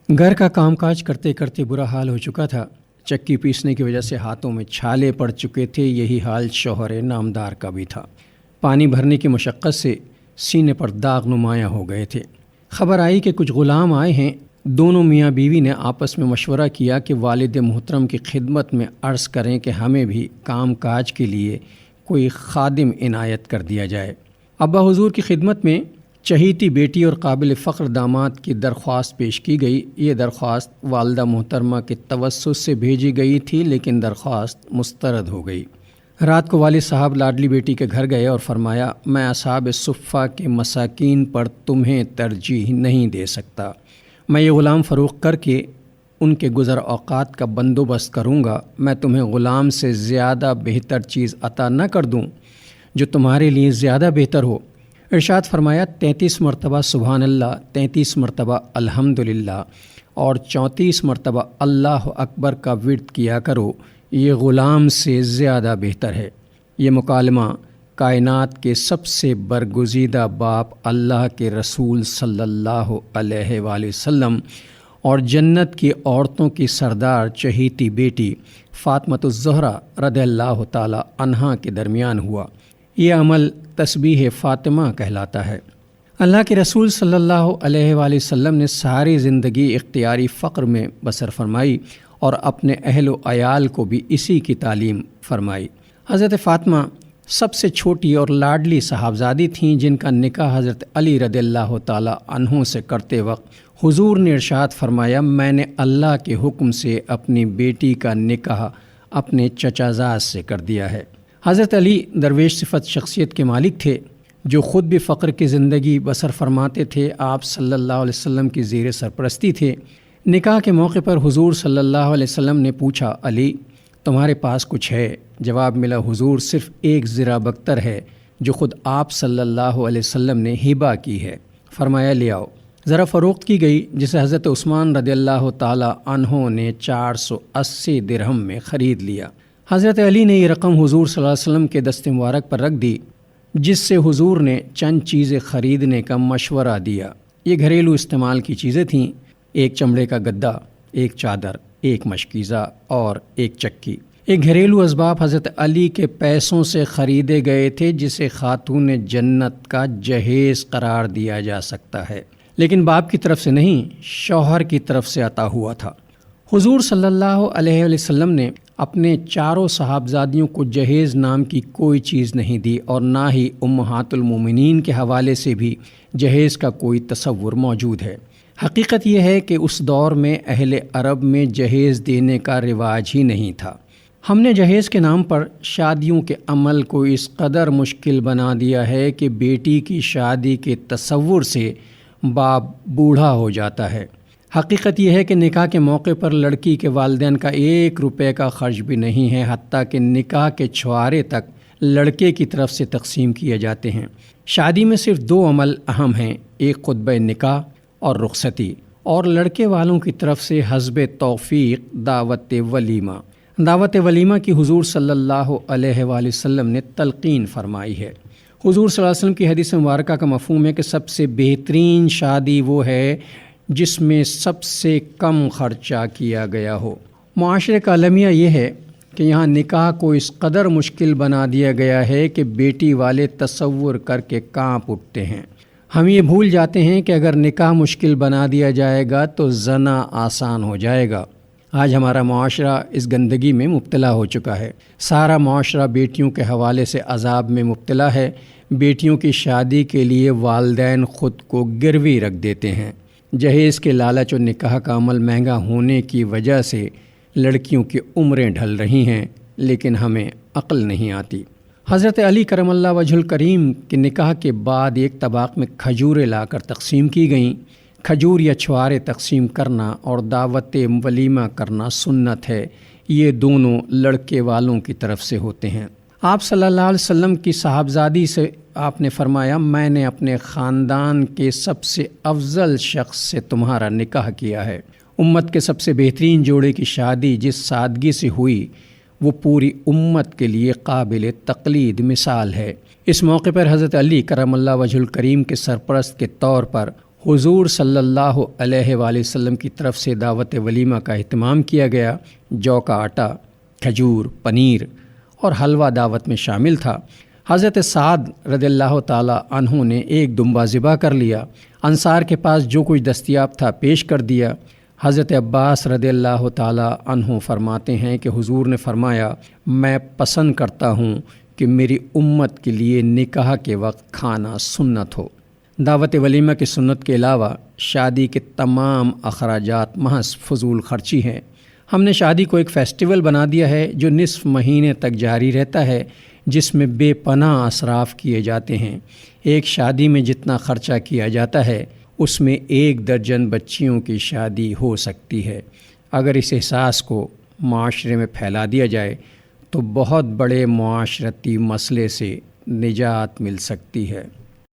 گھر کا کام کاج کرتے کرتے برا حال ہو چکا تھا۔ چکی پیسنے کی وجہ سے ہاتھوں میں چھالے پڑ چکے تھے۔ یہی حال شوہر نامدار کا بھی تھا۔ پانی بھرنے کی مشقت سے سینے پر داغ نمایاں ہو گئے تھے۔ خبر آئی کہ کچھ غلام آئے ہیں۔ دونوں میاں بیوی نے آپس میں مشورہ کیا کہ والد محترم کی خدمت میں عرض کریں کہ ہمیں بھی کام کاج کے لیے کوئی خادم عنایت کر دیا جائے۔ ابا حضور کی خدمت میں چہیتی بیٹی اور قابل فخر داماد کی درخواست پیش کی گئی۔ یہ درخواست والدہ محترمہ کے توسط سے بھیجی گئی تھی، لیکن درخواست مسترد ہو گئی۔ رات کو والد صاحب لاڈلی بیٹی کے گھر گئے اور فرمایا، میں اصحاب صفہ کے مساکین پر تمہیں ترجیح نہیں دے سکتا۔ میں یہ غلام فروخت کر کے ان کے گزر اوقات کا بندوبست کروں گا۔ میں تمہیں غلام سے زیادہ بہتر چیز عطا نہ کر دوں جو تمہارے لیے زیادہ بہتر ہو۔ ارشاد فرمایا، 33 مرتبہ سبحان اللہ، 33 مرتبہ الحمدللہ اور 34 مرتبہ اللہ اکبر کا ورد کیا کرو، یہ غلام سے زیادہ بہتر ہے۔ یہ مکالمہ کائنات کے سب سے برگزیدہ باپ اللہ کے رسول صلی اللہ علیہ وآلہ وسلم اور جنت کی عورتوں کی سردار چہیتی بیٹی فاطمۃ الزہرا رضی اللہ تعالی عنہا کے درمیان ہوا۔ یہ عمل تسبیح فاطمہ کہلاتا ہے۔ اللہ کے رسول صلی اللہ علیہ وآلہ وسلم نے ساری زندگی اختیاری فقر میں بسر فرمائی اور اپنے اہل و عیال کو بھی اسی کی تعلیم فرمائی۔ حضرت فاطمہ سب سے چھوٹی اور لاڈلی صاحبزادی تھیں، جن کا نکاح حضرت علی رضی اللہ تعالی عنہ سے کرتے وقت حضور نے ارشاد فرمایا، میں نے اللہ کے حکم سے اپنی بیٹی کا نکاح اپنے چچا زاد سے کر دیا ہے۔ حضرت علی درویش صفت شخصیت کے مالک تھے، جو خود بھی فقر کی زندگی بسر فرماتے تھے۔ آپ صلی اللہ علیہ وسلم کی زیر سرپرستی تھے۔ نکاح کے موقع پر حضور صلی اللہ علیہ وسلم نے پوچھا، علی تمہارے پاس کچھ ہے؟ جواب ملا، حضور صرف ایک زرہ بکتر ہے جو خود آپ صلی اللہ علیہ وسلم نے ہبہ کی ہے۔ فرمایا، لے آؤ۔ ذرا فروخت کی گئی، جسے حضرت عثمان رضی اللہ تعالی عنہ نے 480 درہم میں خرید لیا۔ حضرت علی نے یہ رقم حضور صلی اللہ علیہ وسلم کے دست مبارک پر رکھ دی، جس سے حضور نے چند چیزیں خریدنے کا مشورہ دیا۔ یہ گھریلو استعمال کی چیزیں تھیں، ایک چمڑے کا گدا، ایک چادر، ایک مشکیزہ اور ایک چکی۔ ایک گھریلو اسباب حضرت علی کے پیسوں سے خریدے گئے تھے، جسے خاتون جنت کا جہیز قرار دیا جا سکتا ہے، لیکن باپ کی طرف سے نہیں، شوہر کی طرف سے عطا ہوا تھا۔ حضور صلی اللہ علیہ وسلم نے اپنے چاروں صحابزادیوں کو جہیز نام کی کوئی چیز نہیں دی، اور نہ ہی امہات المومنین کے حوالے سے بھی جہیز کا کوئی تصور موجود ہے۔ حقیقت یہ ہے کہ اس دور میں اہل عرب میں جہیز دینے کا رواج ہی نہیں تھا۔ ہم نے جہیز کے نام پر شادیوں کے عمل کو اس قدر مشکل بنا دیا ہے کہ بیٹی کی شادی کے تصور سے باپ بوڑھا ہو جاتا ہے۔ حقیقت یہ ہے کہ نکاح کے موقع پر لڑکی کے والدین کا 1 روپے کا خرچ بھی نہیں ہے، حتیٰ کہ نکاح کے چھوارے تک لڑکے کی طرف سے تقسیم کیے جاتے ہیں۔ شادی میں صرف 2 عمل اہم ہیں، ایک خطبہ نکاح اور رخصتی، اور لڑکے والوں کی طرف سے حسب توفیق دعوت ولیمہ۔ دعوت ولیمہ کی حضور صلی اللہ علیہ وآلہ وسلم نے تلقین فرمائی ہے۔ حضور صلی اللہ علیہ وسلم کی حدیث مبارکہ کا مفہوم ہے کہ سب سے بہترین شادی وہ ہے جس میں سب سے کم خرچہ کیا گیا ہو۔ معاشرے کا المیہ یہ ہے کہ یہاں نکاح کو اس قدر مشکل بنا دیا گیا ہے کہ بیٹی والے تصور کر کے کانپ اٹھتے ہیں۔ ہم یہ بھول جاتے ہیں کہ اگر نکاح مشکل بنا دیا جائے گا تو زنا آسان ہو جائے گا۔ آج ہمارا معاشرہ اس گندگی میں مبتلا ہو چکا ہے۔ سارا معاشرہ بیٹیوں کے حوالے سے عذاب میں مبتلا ہے۔ بیٹیوں کی شادی کے لیے والدین خود کو گروی رکھ دیتے ہیں۔ جہیز کے لالچ و نکاح کا عمل مہنگا ہونے کی وجہ سے لڑکیوں کی عمریں ڈھل رہی ہیں، لیکن ہمیں عقل نہیں آتی۔ حضرت علی کرم اللہ وجہ الکریم کے نکاح کے بعد ایک طباق میں کھجوریں لا کر تقسیم کی گئیں۔ کھجور یا چھوارے تقسیم کرنا اور دعوت ولیمہ کرنا سنت ہے۔ یہ دونوں لڑکے والوں کی طرف سے ہوتے ہیں۔ آپ صلی اللہ علیہ وسلم کی صاحبزادی سے آپ نے فرمایا، میں نے اپنے خاندان کے سب سے افضل شخص سے تمہارا نکاح کیا ہے۔ امت کے سب سے بہترین جوڑے کی شادی جس سادگی سے ہوئی، وہ پوری امت کے لیے قابل تقلید مثال ہے۔ اس موقع پر حضرت علی کرم اللہ وجہ الکریم کے سرپرست کے طور پر حضور صلی اللہ علیہ وآلہ وسلم کی طرف سے دعوت ولیمہ کا اہتمام کیا گیا۔ جو کا آٹا، کھجور، پنیر اور حلوہ دعوت میں شامل تھا۔ حضرت سعد رضی اللہ تعالیٰ عنہ نے ایک دمبا ذبح کر لیا۔ انصار کے پاس جو کچھ دستیاب تھا پیش کر دیا۔ حضرت عباس رضی اللہ تعالیٰ عنہ فرماتے ہیں کہ حضور نے فرمایا، میں پسند کرتا ہوں کہ میری امت کے لیے نکاح کے وقت کھانا سنت ہو۔ دعوت ولیمہ کی سنت کے علاوہ شادی کے تمام اخراجات محض فضول خرچی ہیں۔ ہم نے شادی کو ایک فیسٹیول بنا دیا ہے جو نصف مہینے تک جاری رہتا ہے، جس میں بے پناہ اسراف کیے جاتے ہیں۔ ایک شادی میں جتنا خرچہ کیا جاتا ہے اس میں 1 درجن بچیوں کی شادی ہو سکتی ہے۔ اگر اس احساس کو معاشرے میں پھیلا دیا جائے تو بہت بڑے معاشرتی مسئلے سے نجات مل سکتی ہے۔